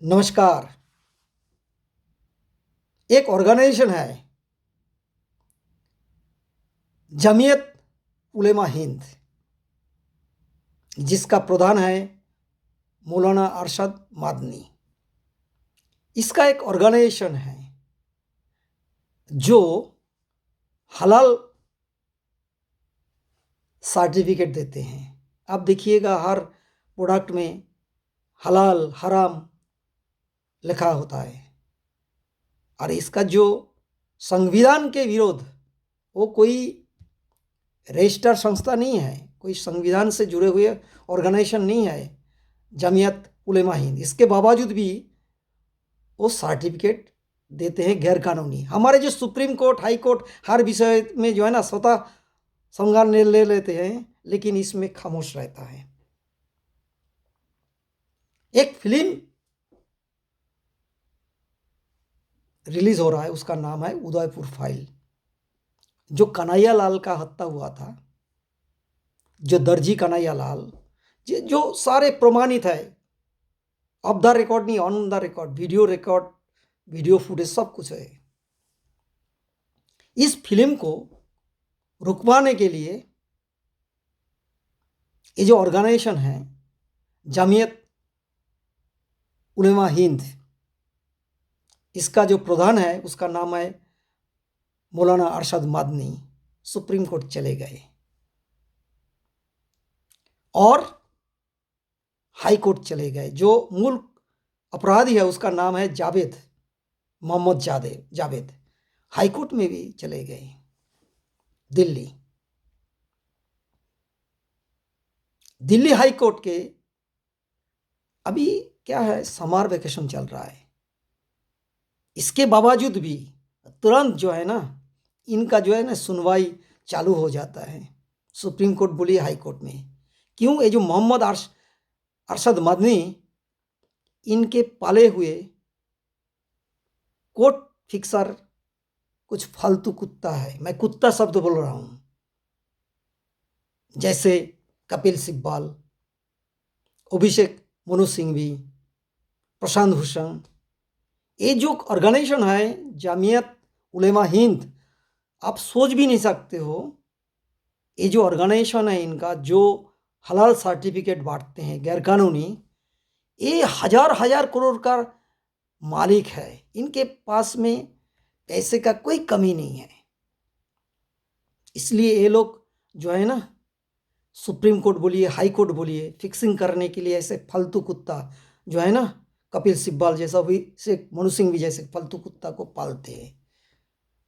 नमस्कार। एक ऑर्गेनाइजेशन है जमीयत उलेमा हिंद, जिसका प्रधान है मौलाना अरशद मादनी। इसका एक ऑर्गेनाइजेशन है जो हलाल सर्टिफिकेट देते हैं। आप देखिएगा हर प्रोडक्ट में हलाल हराम लिखा होता है। और इसका जो संविधान के विरोध, वो कोई रजिस्टर संस्था नहीं है, कोई संविधान से जुड़े हुए ऑर्गेनाइजेशन नहीं है जमीयत उलेमा हिंद। इसके बावजूद भी वो सर्टिफिकेट देते हैं गैर कानूनी। हमारे जो सुप्रीम कोर्ट, हाई कोर्ट हर विषय में जो है ना स्वतः संज्ञान ले लेते हैं, लेकिन इसमें खामोश रहता है। एक फिल्म रिलीज हो रहा है, उसका नाम है उदयपुर फाइल। जो कन्हैया लाल का हत्या हुआ था, जो दर्जी कन्हैया लाल, जो सारे प्रमाणित है, ऑफ द रिकॉर्ड नहीं, on the record, video footage सब कुछ है। इस फिल्म को रुकवाने के लिए ये जो ऑर्गेनाइजेशन है जमीयत उलेमा हिंद, इसका जो प्रधान है उसका नाम है मौलाना अरशद मादनी, सुप्रीम कोर्ट चले गए और हाई कोर्ट चले गए। जो मूल अपराधी है उसका नाम है जावेद, मोहम्मद जावेद, हाई कोर्ट में भी चले गए दिल्ली हाई कोर्ट के। अभी क्या है, समर वेकेशन चल रहा है। इसके बावजूद भी तुरंत जो है ना इनका जो है ना सुनवाई चालू हो जाता है सुप्रीम कोर्ट बोली हाई कोर्ट में। क्यों? ये जो मोहम्मद अरशद मदनी, इनके पाले हुए कोर्ट फिक्सर कुछ फालतू कुत्ता है। मैं कुत्ता शब्द बोल रहा हूं, जैसे कपिल सिब्बल, अभिषेक मनु सिंघवी, प्रशांत भूषण। ये जो ऑर्गेनाइजेशन है जमीयत उलेमा हिंद, आप सोच भी नहीं सकते हो। ये जो ऑर्गेनाइजेशन है इनका, जो हलाल सर्टिफिकेट बांटते हैं गैर कानूनी, ये हजार हजार करोड़ का मालिक है। इनके पास में पैसे का कोई कमी नहीं है। इसलिए ये लोग जो है ना सुप्रीम कोर्ट बोलिए, हाई कोर्ट बोलिए, फिक्सिंग करने के लिए ऐसे फालतू कुत्ता जो है ना, कपिल सिब्बल जैसा भी, से मनु सिंह भी जैसे फालतू कुत्ता को पालते हैं,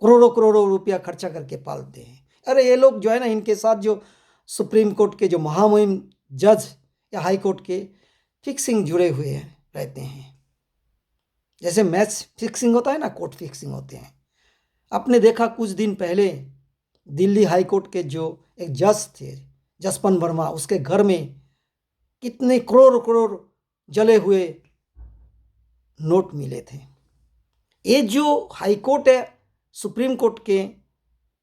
करोड़ों करोड़ों रुपया खर्चा करके पालते हैं। अरे ये लोग जो है ना, इनके साथ जो सुप्रीम कोर्ट के जो महामहिम जज या हाई कोर्ट के फिक्सिंग जुड़े हुए रहते हैं। जैसे मैच फिक्सिंग होता है ना, कोर्ट फिक्सिंग होते हैं। आपने देखा कुछ दिन पहले दिल्ली हाई कोर्ट के जो एक जज थे, जसपन वर्मा, उसके घर में कितने करोड़ करोड़ जले हुए नोट मिले थे। ये जो हाई कोर्ट है, सुप्रीम कोर्ट के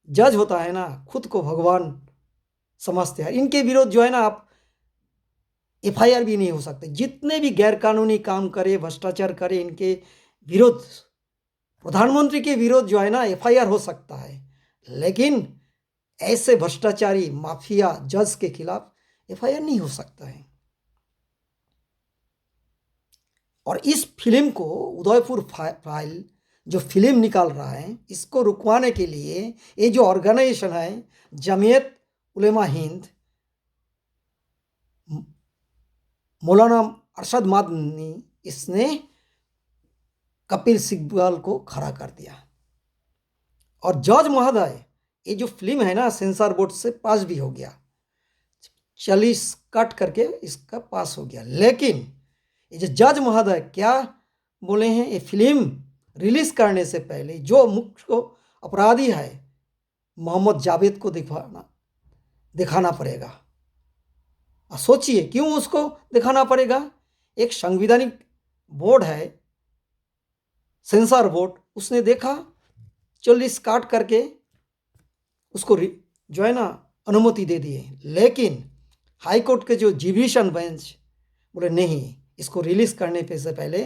जज होता है ना, खुद को भगवान समझते हैं। इनके विरोध जो है ना आप एफआईआर भी नहीं हो सकते। जितने भी गैर कानूनी काम करे, भ्रष्टाचार करे, इनके विरोध, प्रधानमंत्री के विरोध जो है ना एफआईआर हो सकता है, लेकिन ऐसे भ्रष्टाचारी माफिया जज के खिलाफ एफआईआर नहीं हो सकता है। और इस फिल्म को, उदयपुर फाइल जो फिल्म निकाल रहा है, इसको रुकवाने के लिए ये जो ऑर्गेनाइजेशन है जमीयत उलेमा हिंद, मौलाना अरशद मादनी, इसने कपिल सिब्बल को खड़ा कर दिया। और जज महोदय, ये जो फिल्म है ना सेंसर बोर्ड से पास भी हो गया, 40 कट करके इसका पास हो गया। लेकिन ये जो जज महोदय क्या बोले हैं, ये फिल्म रिलीज करने से पहले जो मुख्य अपराधी है मोहम्मद जावेद को दिखाना पड़ेगा। सोचिए क्यों उसको दिखाना पड़ेगा। एक संवैधानिक बोर्ड है, सेंसर बोर्ड, उसने देखा 40 काट करके उसको जो है ना अनुमति दे दिए। लेकिन हाई कोर्ट के जो डिवीजन बेंच बोले नहीं, इसको रिलीज करने पे से पहले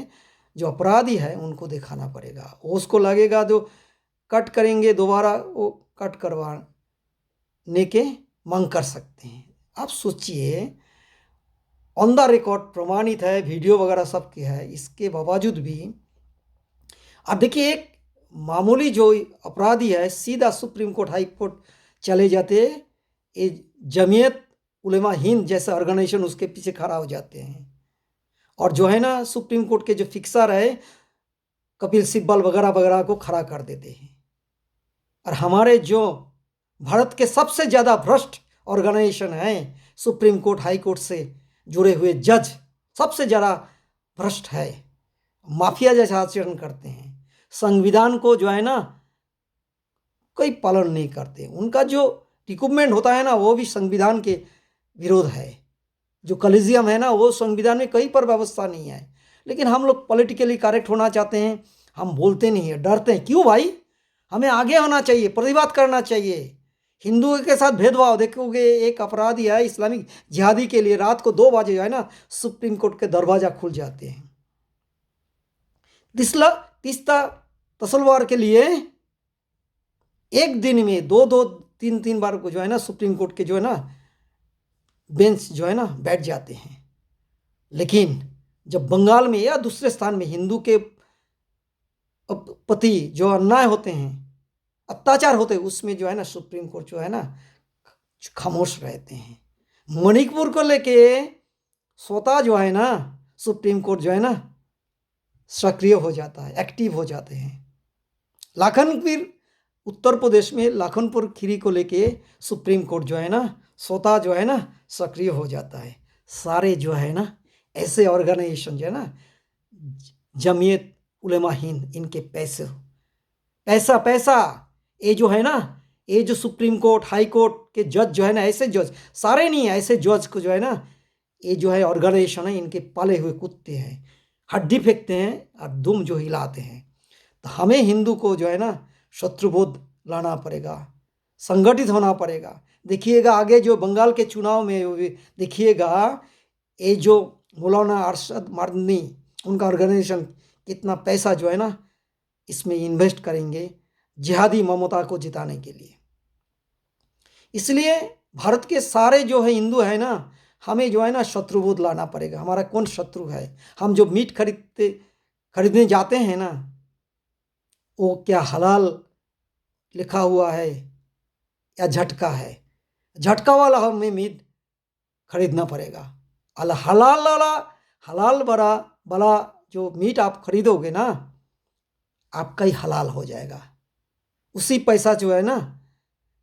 जो अपराधी है उनको दिखाना पड़ेगा। उसको लगेगा जो कट करेंगे दोबारा वो कट करवाने के मांग कर सकते हैं। आप सोचिए, ऑन द रिकॉर्ड प्रमाणित है, वीडियो वगैरह सब की है, इसके बावजूद भी अब देखिए एक मामूली जो अपराधी है सीधा सुप्रीम कोर्ट हाई कोर्ट चले जाते, ये जमीयत उलेमा हिंद जैसा ऑर्गेनाइजेशन उसके पीछे खड़ा हो जाते हैं। और जो है ना सुप्रीम कोर्ट के जो फिक्सर है कपिल सिब्बल वगैरह वगैरह को खड़ा कर देते हैं। और हमारे जो भारत के सबसे ज़्यादा भ्रष्ट ऑर्गेनाइजेशन है सुप्रीम कोर्ट हाई कोर्ट से जुड़े हुए जज सबसे ज़्यादा भ्रष्ट है, माफिया जैसा आचरण करते हैं, संविधान को जो है ना कोई पालन नहीं करते, उनका जो रिक्रूटमेंट होता है ना वो भी संविधान के विरोध है, जो कॉलेजियम है ना वो संविधान में कहीं पर व्यवस्था नहीं है। लेकिन हम लोग पॉलिटिकली करेक्ट होना चाहते हैं, हम बोलते नहीं है, डरते हैं। क्यों भाई? हमें आगे होना चाहिए, प्रतिवाद करना चाहिए। हिंदुओं के साथ भेदभाव देखोगे, एक अपराधी है इस्लामिक जिहादी के लिए रात को 2 बजे जो है ना सुप्रीम कोर्ट के दरवाजा खुल जाते हैं। तीस्ता तसलवार के लिए एक दिन में 2-3 बार को जो है ना सुप्रीम कोर्ट के जो है ना बेंच जो है ना बैठ जाते हैं। लेकिन जब बंगाल में या दूसरे स्थान में हिंदू के प्रति जो अन्याय होते हैं, अत्याचार होते हैं, उसमें जो है ना सुप्रीम कोर्ट जो है ना खामोश रहते हैं। मणिपुर को लेके स्वतः जो है ना सुप्रीम कोर्ट जो है ना सक्रिय हो जाता है, एक्टिव हो जाते हैं। लाखनपुर उत्तर प्रदेश में लाखनपुर खीरी को लेके सुप्रीम कोर्ट जो है ना स्वतः जो है ना सक्रिय हो जाता है। सारे जो है ना ऐसे ऑर्गेनाइजेशन जो है ना जमीयत उलेमा हिंद, इनके पैसा पैसा ये जो है ना ये जो सुप्रीम कोर्ट हाई कोर्ट के जज जो है ना ऐसे जज सारे नहीं है, ऐसे जज को जो है ना ये जो है ऑर्गेनाइजेशन है इनके पाले हुए कुत्ते हैं, हड्डी फेंकते हैं और दुम जो हिलाते हैं। तो हमें हिंदू को जो है ना शत्रुबोध लाना पड़ेगा, संगठित होना पड़ेगा। देखिएगा आगे जो बंगाल के चुनाव में देखिएगा ये जो मौलाना अरशद मदनी उनका ऑर्गेनाइजेशन कितना पैसा जो है ना इसमें इन्वेस्ट करेंगे जिहादी ममता को जिताने के लिए। इसलिए भारत के सारे जो है हिंदू है ना हमें जो है ना शत्रुबोध लाना पड़ेगा। हमारा कौन शत्रु है? हम जो मीट खरीदने जाते हैं ना वो क्या हलाल लिखा हुआ है या झटका है? झटका वाला हमें मीट खरीदना पड़ेगा। हलाल वाला जो मीट आप खरीदोगे ना आपका ही हलाल हो जाएगा। उसी पैसा जो है ना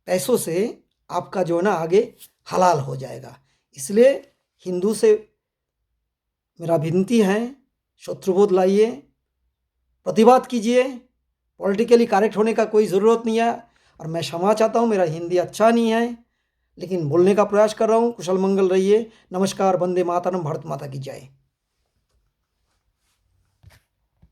पैसों से आपका जो है ना आगे हलाल हो जाएगा। इसलिए हिंदू से मेरा विनती है, शत्रुबोध लाइए, प्रतिवाद कीजिए। पॉलिटिकली करेक्ट होने का कोई ज़रूरत नहीं है। और मैं क्षमा चाहता हूँ, मेरा हिंदी अच्छा नहीं है लेकिन बोलने का प्रयास कर रहा हूँ। कुशल मंगल रहिए। नमस्कार। वंदे मातरम। भारत माता की जय।